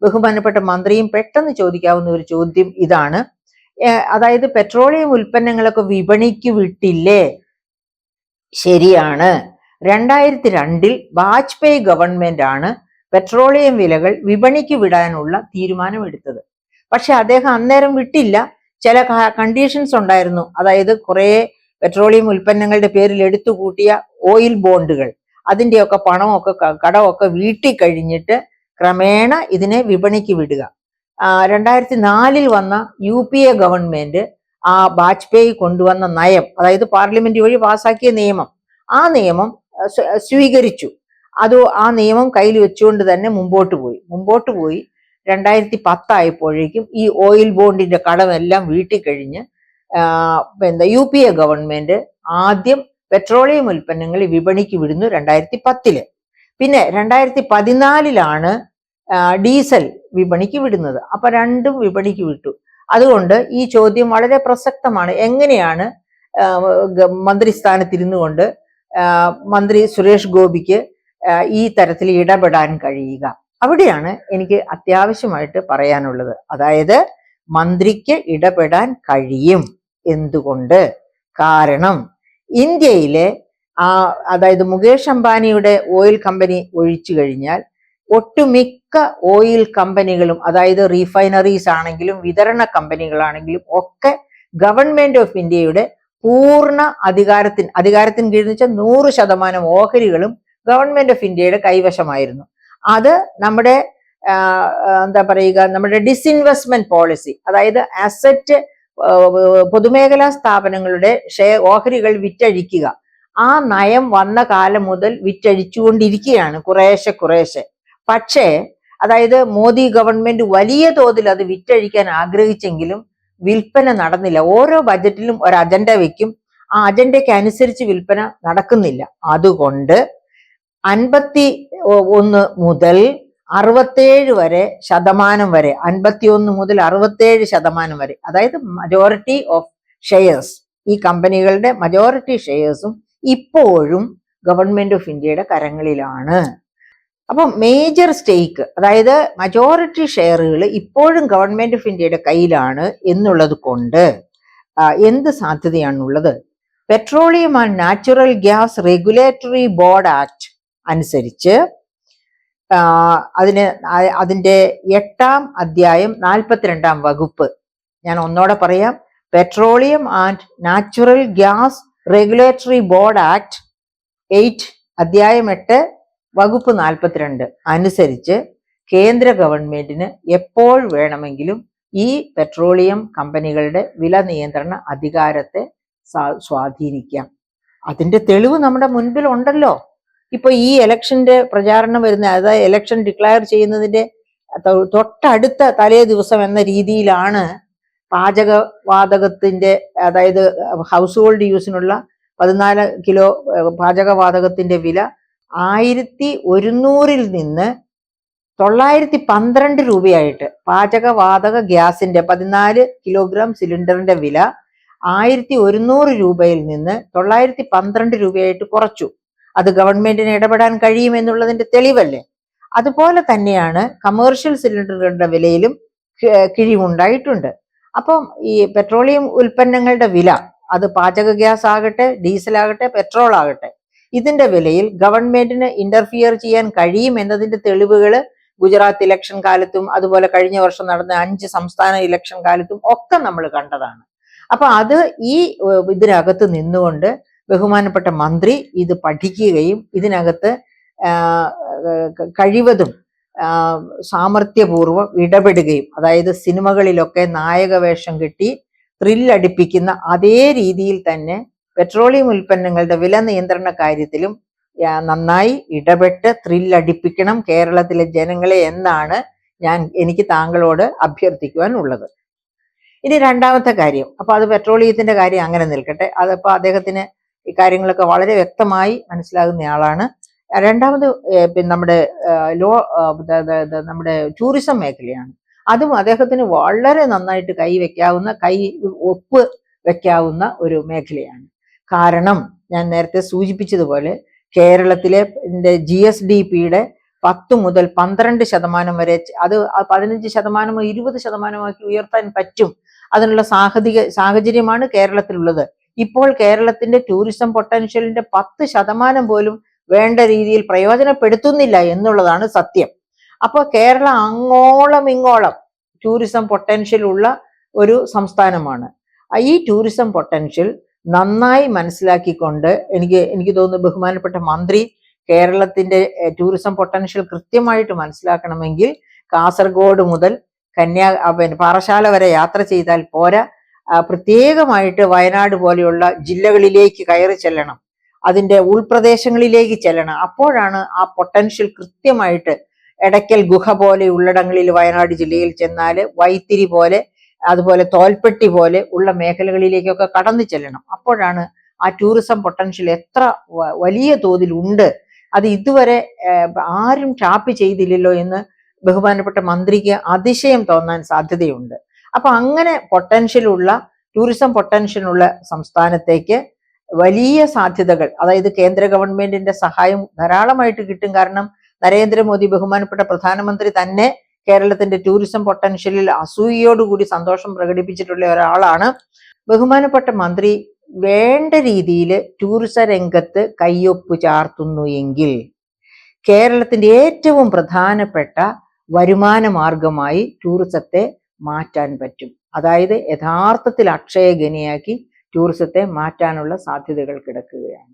ബഹുമാനപ്പെട്ട മന്ത്രിയും പെട്ടെന്ന് ചോദിക്കാവുന്ന ഒരു ചോദ്യം ഇതാണ്. അതായത് പെട്രോളിയം ഉൽപ്പന്നങ്ങളൊക്കെ വിപണിക്ക് വിട്ടില്ലേ? ശരിയാണ്. 2002 വാജ്പേയി ഗവൺമെന്റ് ആണ് പെട്രോളിയം വിലകൾ വിപണിക്ക് വിടാനുള്ള തീരുമാനമെടുത്തത്. പക്ഷെ അദ്ദേഹം അന്നേരം വിട്ടില്ല. ചില കണ്ടീഷൻസ് ഉണ്ടായിരുന്നു. അതായത് കുറെ പെട്രോളിയം ഉൽപ്പന്നങ്ങളുടെ പേരിൽ എടുത്തു കൂട്ടിയ ഓയിൽ ബോണ്ടുകൾ, അതിന്റെയൊക്കെ പണമൊക്കെ കടമൊക്കെ വീട്ടി കഴിഞ്ഞിട്ട് ക്രമേണ ഇതിനെ വിപണിക്ക് വിടുക. 2004 വന്ന UPA ഗവൺമെന്റ് ആ വാജ്പേയി കൊണ്ടുവന്ന നയം, അതായത് പാർലമെന്റ് വഴി പാസാക്കിയ നിയമം, ആ നിയമം സ്വീകരിച്ചു. ആ നിയമം കയ്യിൽ വെച്ചുകൊണ്ട് തന്നെ മുമ്പോട്ട് പോയി 2010 ആയപ്പോഴേക്കും ഈ ഓയിൽ ബോണ്ടിന്റെ കടമെല്ലാം വീട്ടിക്കഴിഞ്ഞ് UPA ഗവൺമെന്റ് ആദ്യം പെട്രോളിയം ഉൽപ്പന്നങ്ങൾ വിപണിക്ക് വിടുന്നു 2010. പിന്നെ 2014 ഡീസൽ വിപണിക്ക് വിടുന്നത്. അപ്പൊ രണ്ടും വിപണിക്ക് വിട്ടു. അതുകൊണ്ട് ഈ ചോദ്യം വളരെ പ്രസക്തമാണ്. എങ്ങനെയാണ് മന്ത്രിസ്ഥാനത്തിരുന്നു കൊണ്ട് മന്ത്രി സുരേഷ് ഗോപിക്ക് ഈ തരത്തിൽ ഇടപെടാൻ കഴിയുക? അവിടെയാണ് എനിക്ക് അത്യാവശ്യമായിട്ട് പറയാനുള്ളത്. അതായത് മന്ത്രിക്ക് ഇടപെടാൻ കഴിയും. എന്തുകൊണ്ട്? കാരണം ഇന്ത്യയിലെ അതായത് മുകേഷ് അംബാനിയുടെ ഓയിൽ കമ്പനി ഒഴിച്ചു കഴിഞ്ഞാൽ ഒട്ടുമിക്ക ഓയിൽ കമ്പനികളും, അതായത് റീഫൈനറീസ് ആണെങ്കിലും വിതരണ കമ്പനികളാണെങ്കിലും ഒക്കെ ഗവൺമെന്റ് ഓഫ് ഇന്ത്യയുടെ പൂർണ്ണ അധികാരത്തിന് കീഴിൽ വെച്ചാൽ 100% ഓഹരികളും ഗവൺമെന്റ് ഓഫ് ഇന്ത്യയുടെ കൈവശമായിരുന്നു. അത് നമ്മുടെ നമ്മുടെ ഡിസ്ഇൻവെസ്റ്റ്മെന്റ് പോളിസി, അതായത് അസറ്റ് പൊതുമേഖലാ സ്ഥാപനങ്ങളുടെ ഓഹരികൾ വിറ്റഴിക്കുക, ആ നയം വന്ന കാലം മുതൽ വിറ്റഴിച്ചുകൊണ്ടിരിക്കുകയാണ് കുറേശ്ശെ. പക്ഷേ അതായത് മോദി ഗവൺമെന്റ് വലിയ തോതിൽ അത് വിറ്റഴിക്കാൻ ആഗ്രഹിച്ചെങ്കിലും വിൽപ്പന നടന്നില്ല. ഓരോ ബജറ്റിലും ഒരു അജണ്ട വെക്കും, ആ അജണ്ടയ്ക്ക് അനുസരിച്ച് വിൽപ്പന നടക്കുന്നില്ല. അതുകൊണ്ട് 51 മുതൽ 67 വരെ ശതമാനം വരെ, 51 മുതൽ 67% വരെ, അതായത് മജോറിറ്റി ഓഫ് ഷെയർസ്, ഈ കമ്പനികളുടെ മജോറിറ്റി ഷെയർസും ഇപ്പോഴും ഗവൺമെന്റ് ഓഫ് ഇന്ത്യയുടെ കരങ്ങളിലാണ്. അപ്പം മേജർ സ്റ്റേക്ക്, അതായത് മജോറിറ്റി ഷെയറുകൾ ഇപ്പോഴും ഗവൺമെന്റ് ഓഫ് ഇന്ത്യയുടെ കയ്യിലാണ് എന്നുള്ളത് കൊണ്ട് എന്ത് സാധ്യതയാണുള്ളത്? Petroleum and natural gas regulatory board act അനുസരിച്ച് അതിന്റെ 8-ാം അധ്യായം 42-ാം വകുപ്പ്, ഞാൻ ഒന്നോടെ പറയാം. Petroleum and natural gas regulatory board act 8 അധ്യായം 8 വകുപ്പ് 42 അനുസരിച്ച് കേന്ദ്ര ഗവൺമെന്റിന് എപ്പോൾ വേണമെങ്കിലും ഈ പെട്രോളിയം കമ്പനികളുടെ വില നിയന്ത്രണ അധികാരത്തെ സ്വാധീനിക്കാം. അതിന്റെ തെളിവ് നമ്മുടെ മുൻപിൽ ഉണ്ടല്ലോ. ഇപ്പൊ ഈ ഇലക്ഷന്റെ പ്രചാരണം വരുന്ന, അതായത് ഇലക്ഷൻ ഡിക്ലയർ ചെയ്യുന്നതിന്റെ തൊട്ടടുത്ത തലേ ദിവസം എന്ന രീതിയിലാണ് പാചകവാതകത്തിന്റെ, അതായത് ഹൗസ് ഹോൾഡ് യൂസിനുള്ള 14 കിലോ പാചകവാതകത്തിന്റെ വില 1100 നിന്ന് 912 രൂപയായിട്ട്, പാചകവാതക ഗ്യാസിന്റെ 14 കിലോഗ്രാം സിലിണ്ടറിന്റെ വില 1100 രൂപയിൽ നിന്ന് 912 രൂപയായിട്ട് കുറച്ചു. അത് ഗവൺമെന്റിന് ഇടപെടാൻ കഴിയുമെന്നുള്ളതിന്റെ തെളിവല്ലേ. അതുപോലെ തന്നെയാണ് കമേഴ്ഷ്യൽ സിലിണ്ടറുകളുടെ വിലയിലും കിഴിവുണ്ടായിട്ടുണ്ട്. അപ്പം ഈ പെട്രോളിയം ഉൽപ്പന്നങ്ങളുടെ വില, അത് പാചക ഗ്യാസ് ആകട്ടെ, ഡീസൽ ആകട്ടെ, പെട്രോൾ ആകട്ടെ, ഇതിന്റെ വിലയിൽ ഗവൺമെന്റിന് ഇന്റർഫിയർ ചെയ്യാൻ കഴിയും എന്നതിന്റെ തെളിവുകൾ ഗുജറാത്ത് ഇലക്ഷൻ കാലത്തും അതുപോലെ കഴിഞ്ഞ വർഷം നടന്ന 5 സംസ്ഥാന ഇലക്ഷൻ കാലത്തും ഒക്കെ നമ്മൾ കണ്ടതാണ്. അപ്പൊ അത് ഈ ഇതിനകത്ത് നിന്നുകൊണ്ട് ബഹുമാനപ്പെട്ട മന്ത്രി ഇത് പഠിക്കുകയും ഇതിനകത്ത് കഴിവതും സാമർത്ഥ്യപൂർവ്വം ഇടപെടുകയും, അതായത് സിനിമകളിലൊക്കെ നായക വേഷം കെട്ടി ത്രില്ലടിപ്പിക്കുന്ന അതേ രീതിയിൽ തന്നെ പെട്രോളിയം ഉൽപ്പന്നങ്ങളുടെ വില നിയന്ത്രണ കാര്യത്തിലും നന്നായി ഇടപെട്ട് ത്രില്ലടിപ്പിക്കണം കേരളത്തിലെ ജനങ്ങളെ എന്നാണ് എനിക്ക് താങ്കളോട് അഭ്യർത്ഥിക്കുവാനുള്ളത്. ഇനി രണ്ടാമത്തെ കാര്യം, അപ്പൊ അത് പെട്രോളിയത്തിന്റെ കാര്യം അങ്ങനെ നിൽക്കട്ടെ. അതിപ്പോ അദ്ദേഹത്തിന് ഈ കാര്യങ്ങളൊക്കെ വളരെ വ്യക്തമായി മനസ്സിലാകുന്നയാളാണ്. രണ്ടാമത് നമ്മുടെ നമ്മുടെ ടൂറിസം മേഖലയാണ്. അതും അദ്ദേഹത്തിന് വളരെ നന്നായിട്ട് ഒപ്പ് വെക്കാവുന്ന ഒരു മേഖലയാണ്. കാരണം ഞാൻ നേരത്തെ സൂചിപ്പിച്ചതുപോലെ കേരളത്തിലെ GSDPയുടെ 10 മുതൽ 12% വരെ, അത് 15%, 20%ആക്കി ഉയർത്താൻ പറ്റും. അതിനുള്ള സാഹചര്യമാണ് കേരളത്തിലുള്ളത്. ഇപ്പോൾ കേരളത്തിന്റെ ടൂറിസം പൊട്ടൻഷ്യലിന്റെ 10% പോലും വേണ്ട രീതിയിൽ പ്രയോജനപ്പെടുത്തുന്നില്ല എന്നുള്ളതാണ് സത്യം. അപ്പോൾ കേരളം അങ്ങോളം ഇങ്ങോളം ടൂറിസം പൊട്ടൻഷ്യൽ ഉള്ള ഒരു സംസ്ഥാനമാണ്. ഈ ടൂറിസം പൊട്ടൻഷ്യൽ നന്നായി മനസ്സിലാക്കിക്കൊണ്ട് എനിക്ക് തോന്നുന്നു ബഹുമാനപ്പെട്ട മന്ത്രി കേരളത്തിന്റെ ടൂറിസം പൊട്ടൻഷ്യൽ കൃത്യമായിട്ട് മനസ്സിലാക്കണമെങ്കിൽ കാസർഗോഡ് മുതൽ പാറശാല വരെ യാത്ര ചെയ്താൽ പോരാ, പ്രത്യേകമായിട്ട് വയനാട് പോലെയുള്ള ജില്ലകളിലേക്ക് കയറി ചെല്ലണം, അതിന്റെ ഉൾപ്രദേശങ്ങളിലേക്ക് ചെല്ലണം. അപ്പോഴാണ് ആ പൊട്ടൻഷ്യൽ കൃത്യമായിട്ട്, എടയ്ക്കൽ ഗുഹ പോലെ ഉള്ളിടങ്ങളിൽ വയനാട് ജില്ലയിൽ ചെന്നാല്, വൈത്തിരി പോലെ, അതുപോലെ തോൽപ്പെട്ടി പോലെ ഉള്ള മേഖലകളിലേക്കൊക്കെ കടന്നു ചെല്ലണം. അപ്പോഴാണ് ആ ടൂറിസം പൊട്ടൻഷ്യൽ എത്ര വലിയ തോതിൽ ഉണ്ട്, അത് ഇതുവരെ ആരും ടാപ്പ് ചെയ്തില്ലല്ലോ എന്ന് ബഹുമാനപ്പെട്ട മന്ത്രിക്ക് അതിശയം തോന്നാൻ സാധ്യതയുണ്ട്. അപ്പൊ അങ്ങനെ ടൂറിസം പൊട്ടൻഷ്യലുള്ള സംസ്ഥാനത്തേക്ക് വലിയ സാധ്യതകൾ, അതായത് കേന്ദ്ര ഗവൺമെന്റിന്റെ സഹായം ധാരാളമായിട്ട് കിട്ടും. കാരണം നരേന്ദ്രമോദി ബഹുമാനപ്പെട്ട പ്രധാനമന്ത്രി തന്നെ കേരളത്തിന്റെ ടൂറിസം പൊട്ടൻഷ്യലിൽ അസൂയയോടുകൂടി സന്തോഷം പ്രകടിപ്പിച്ചിട്ടുള്ള ഒരാളാണ്. ബഹുമാനപ്പെട്ട മന്ത്രി വേണ്ട രീതിയിൽ ടൂറിസ രംഗത്ത് കയ്യൊപ്പ് ചാർത്തുന്നു എങ്കിൽ കേരളത്തിന്റെ ഏറ്റവും പ്രധാനപ്പെട്ട വരുമാന മാർഗമായി ടൂറിസത്തെ മാറ്റാൻ പറ്റും. അതായത് യഥാർത്ഥത്തിൽ അക്ഷയഖനിയാക്കി ടൂറിസത്തെ മാറ്റാനുള്ള സാധ്യതകൾ കിടക്കുകയാണ്.